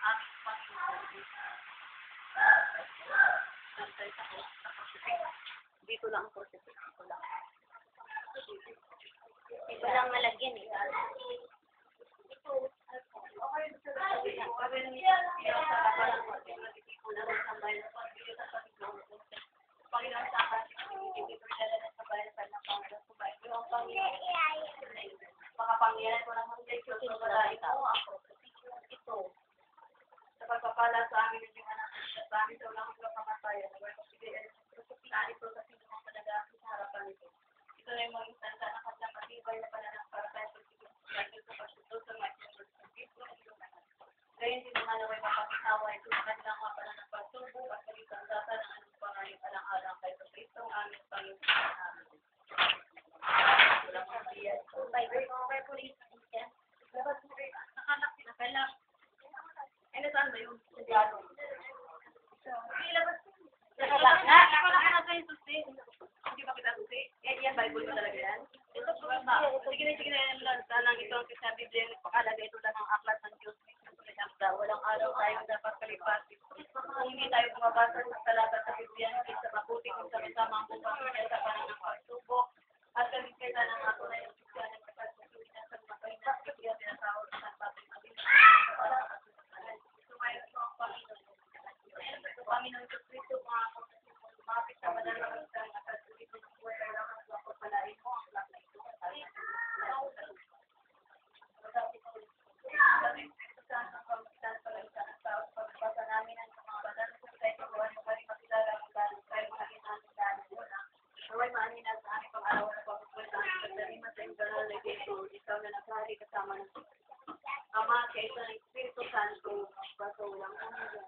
aming Panginoon. Dito lang po sa dito lang. Ito lang malagyan eh. Panginoon sa akin, hindi ko dala sa bayan sa Panginoon. Yung Panginoon, makapangyarihan ko lang ang Diyos sa balay ko. Ito. Sa pagpapala sa amin ng mga anak sa amin sa ulang mga kamatayan. Nari ko sa sinumang panagakit sa harapan nito. Ito na yung mga instansya na kanilang matibay na pananang para tayo sa pagsuto sa mga Gayun din naman na may mapakitawa ito sa kanilang mga pananang pagsubo at kalitang data ng anong pangalit alang-alang kay Kristo ang aming Panginoon namin. Walang mabiyan. Bible mo kay police. Nakanak sila. Kailang. Ano saan ba yun? Ilabas Nakalak na. Nakalak na sa yung susi. Hindi ba kita susi? Yan, Bible mo talaga yan? Ito po ba? Sige na. Sanang ito ang sa Biblia. Nagpakalaga ito lang ang aklat ng Diyos. Walang araw tayong dapat kalipatin. Kung hindi tayo bumabasa sa talaga sa Biblia, sa mabuti kung sama-sama ang bukas sa panang pagsubok at kaligtasan ng ato na yung Biblia ng kapag-susuin na sa mga kainas Biblia tinatawag sa pating Biblia. Sumayon po ang Panginoon. Panginoon sa Kristo, mga kumapit sa mananamit sa mga pagsulit ng buhay na walang ang pagpapalain mo ang lahat na ito. Pagbasa namin ang mga badan kung tayo pagawa ng kami makilala ang badan tayo mahalin namin dahil muna. Naway maanin na sa aming pang-araw na pagpupunta ang pagdalima sa iyong banal na Diyos. Ikaw na naghari kasama ng Ama, kaya ito ng Espiritu Santo, baso walang umiyan.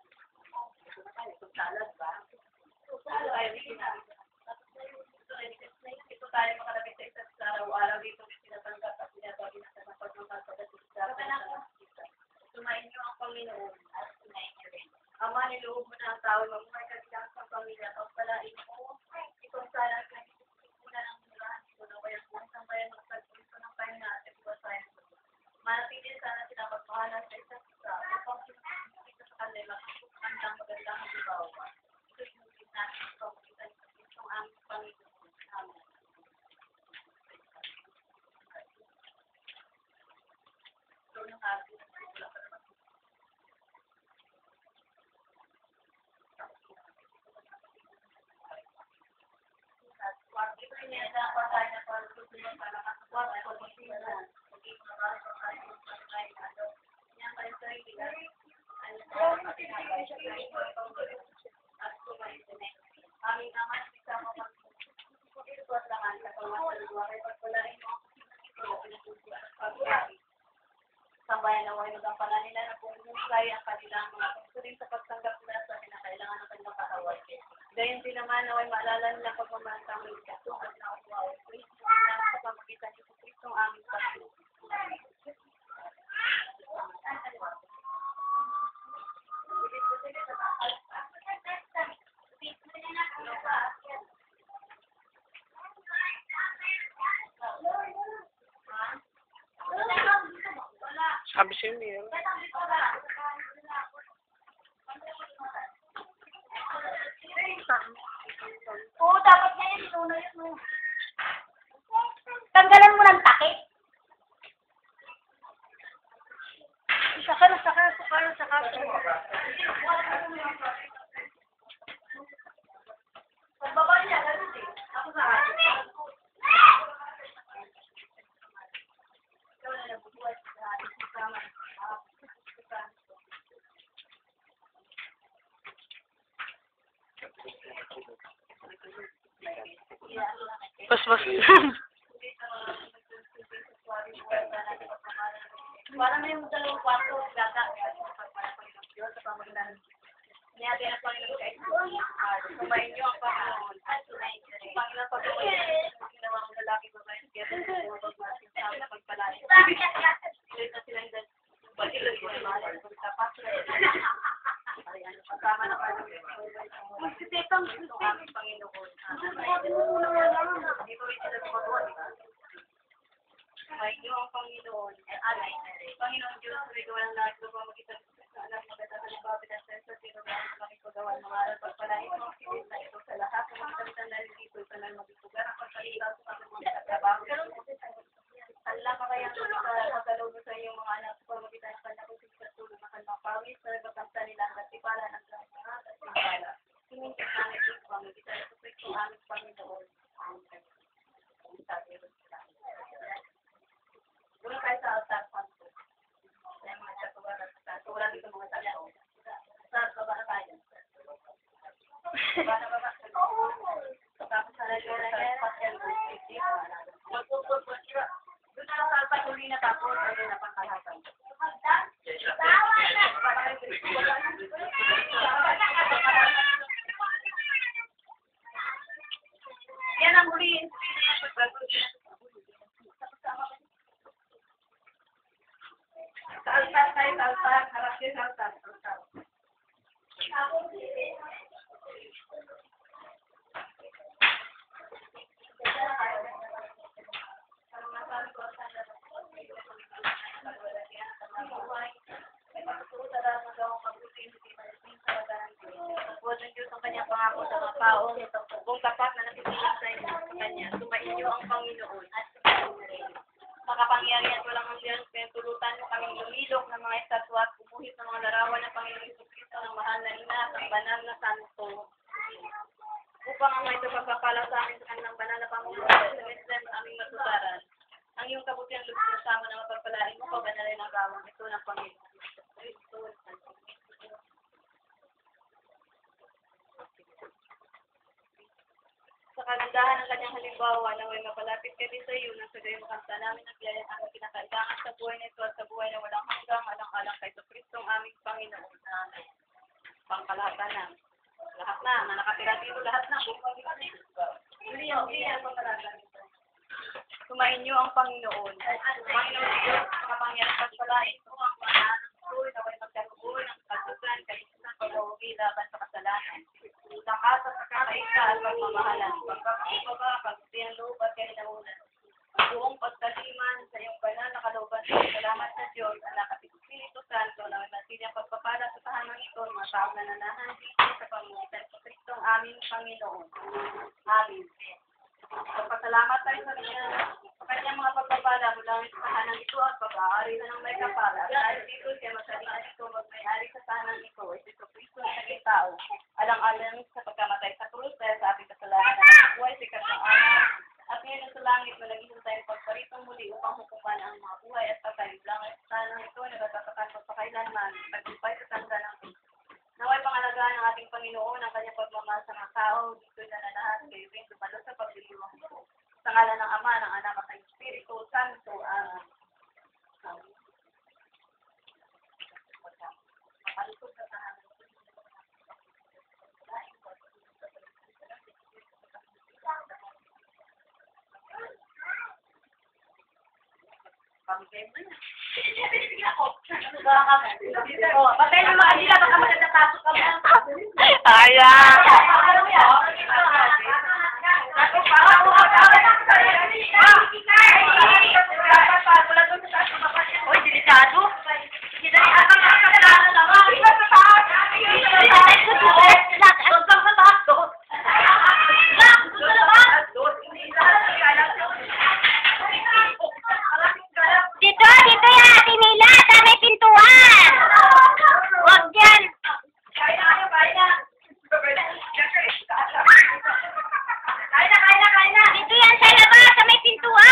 Ito na tayo, itong salad ba? Ito tayo, ito tayo makalapit sa isa't sa araw-araw dito na sinatanggap at sinabagi na sa napagmamahal pagdating sa sumayin niyo ang Panginoon at sumayin niyo rin. Ama, niloob mo na ang tao, magmumay kabilang sa pamilya, pagpalain mo, itong sana sa muna ng mulahan ito na kaya kung isang bayan magpagpunto ng pahinga at iwasayan mo. Manatili sana sila magpahalan sa isa't isa, upang sinasito sa kanila, magandang dibawa. Ito yung natin ang pagkakitan ng aming Panginoon. Amen. So, yung happy na sila pa naman. Ito yung nilalapan tayo na para susunod para makaswat at pag-isinan. Maging marami pa tayo ng pagkain na ito. Yan tayo sa sarili. Ano sa mga at sumayin sa next. Aming naman, isama mag-isuat lang sa pamasaluwa. Kaya pagpalain mo ang pinasusuat at pagkain. Sambayan na huwag ang pala nila na pumumusay ang kanilang mga tungkulin sa pagtanggap nila sa kinakailangan ng kanilang katawan. Gayon din naman na huwag maalala nila pagmamahal sa aming Kristo at nauuwaw. Kristo na sa pamagitan ni Kristo ang aming Panginoon. Sabi siya niya. Oo, dapat na yan. Ito na yun. Tanggalan mo ng takip. Saka. Pagbaba niya, ganun eh. Ako sa akin. Ikaw na nabubuhay sa ating kasama. Bas. Wala na yung dalawang kwarto, gata. Sa pamagitan. Niya, tinapangin ko kayo. Sumayin niyo ang Panginoon. At sumayin niyo rin. Panginoon, pag-uwi. Ginawa ang lalaki ko kayo. Kaya sa pagpalain. Ulit na silang basilog ko. Pagtapas ko. Kasama na kayo. Magsisipang gusto kami, Panginoon. Hindi ko rin sila tumatawag. Sumainyo ang Panginoon. Panginoon Diyos, sumigaw ng lahat ko pa makita sa anak maganda sa libabit at senso, sino ba ang makipagawa ng aral pagpalain mo ang sinis na ito sa lahat ng mga kalitan na dito sa nang magitugar ang pagkaligaw sa kanilang katrabaho. Ala ka kaya sa pagkaloob sa iyong mga anak ko makita ng panakot sa tulong ng kanilang pawis sa nagkakamta nila ang katipala ng lahat ng mga katipala. Sinintik namin ito pa makita sa Kristo aming Panginoon. Wala kayo sa altar panto. Sa mga katuwara sa altar. Wala dito mga talyaw. Sa baba na tayo. Baba na baba. Tapos sa lalera sa pasyal ko. Doon na sa altar uli na tapos. Ano na pangkalasan. Yan ang huli. Sa altar tayo, sa altar. Harap din sa altar. Huwag ng Diyos ang kanyang pangako sa mga tao kung tapat na nakikinig sa inyo sa kanya. Sumainyo ang Panginoon at makapangyarihan walang hanggan, pinutulutan mo kaming lumilok ng mga estatwa at umuhit ng mga larawan ng Panginoon Jesucristo ng mahal na ina at ang banal na santo. Upang ang may pagpapala sa amin sa kanilang banal na pamumuhay sa Islam aming matusaran. Ang iyong kabutiang lubos na sama na mapagpalain mo, pabanalin ang gawang ito ng Panginoon Jesucristo. Sa kagandahan ng kanyang halimbawa, naway mapalapit kami sa iyo nang sa gayon makanta namin ang biyaya ang aming kinakailangan sa buhay na ito at sa buhay na walang hanggang alang-alang kay Kristong aming Panginoon. Amen. Pangkalahatan na. Lahat na nakatira dito, lahat na. Hindi yan, pangkalahatan. Sumainyo ang Panginoon. Panginoon Diyos, makapangyarihan pagpalain mo ang mga anak ko, naway magkaroon ng pagsusan, kaisisan, pag-uwi, laban sa kasalanan. Lakas at kakaisa at pagmamahalan, pagkakababa, pagkutiyang loob at kainahunan. Buong pagtaliman sa iyong banal na kalooban, salamat sa Diyos, anak at Espiritu Santo, na may masilyang pagpapala sa tahanang ito, mga taong nananahan dito sa pamumugitan sa Kristo ang aming Panginoon. Amen. Pagpasalamat tayo sa kanyang mga pagpapala mula sa tahanang ito at pag-aari na ng may kapala. Dahil dito siya masalihan ito, magmay-ari sa tahanang ito, ito Kristo na naging tao. Alang-alang sa pagkamatay sa krus dahil sa ating kasalanan at buhay sikat ng araw at ngayon sa langit na naghihintay ang pagparitong muli upang hukuman ang mga buhay at patay. Langit sa tanang ito nagtatakan pagpakailanman tagumpay sa tanda ng naway pangalagaan ng ating Panginoon ang kanyang pagmamahal sa mga tao dito'y nananahan kayo rin dumalo sa pagdiriwang ito sa ngalan ng Ama, ng Anak at ng Espiritu Santo. Amen. Makalusog sa tahanan. Patay mo mga nila, baka magkatatasok ka mo. Ayan. Uy, delikado. Dito yan, Ate Mila, sa may pintuan. Huwag yan. Kain na. Dito yan sa labas, sa may pintuan.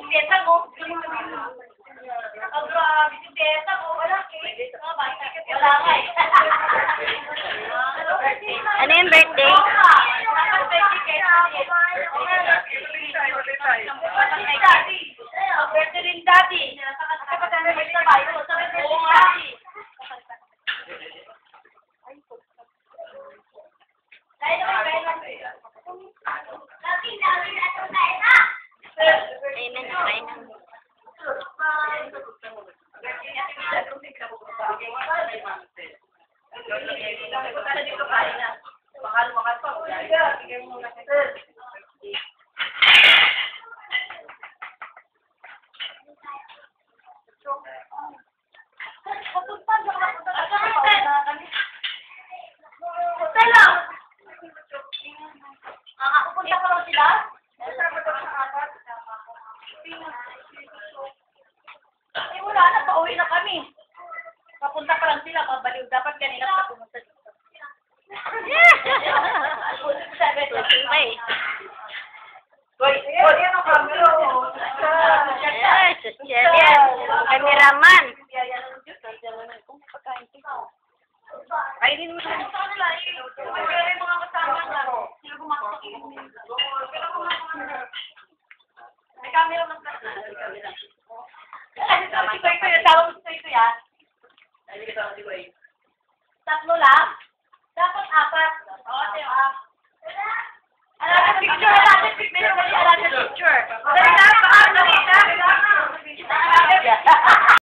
bisikleta mo. Ang grabe, bisikleta mo. Wala eh. Wala nga eh. Ano yung birthday? Dapat birthday birthday rin daddy. Dapat ano may sabay mo. Oo nga. Kain naman. Pupunta pa lang sila? Eh wala na, pauwi na kami. Papunta pa lang sila, mabaliw. Dapat kanina pa pumunta dito. Kameraman. Kainin mo sa kanila eh. Pero yung mga kasama na, sila gumasok eh. May camera mas na. Tatlo lang? Dapat apat. Oo, tayo ah. Alaga picture, alaga picture. Alaga picture. Dali na, baka dali na.